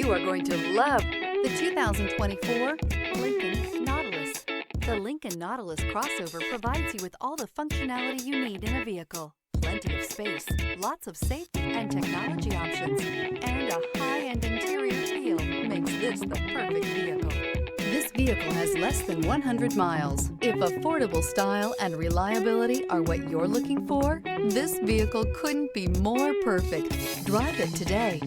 You are going to love the 2024 Lincoln Nautilus. The Lincoln Nautilus crossover provides you with all the functionality you need in a vehicle. Plenty of space, lots of safety and technology options, and a high-end interior feel makes this the perfect vehicle. This vehicle has less than 100 miles. If affordable style and reliability are what you're looking for, this vehicle couldn't be more perfect. Drive it today.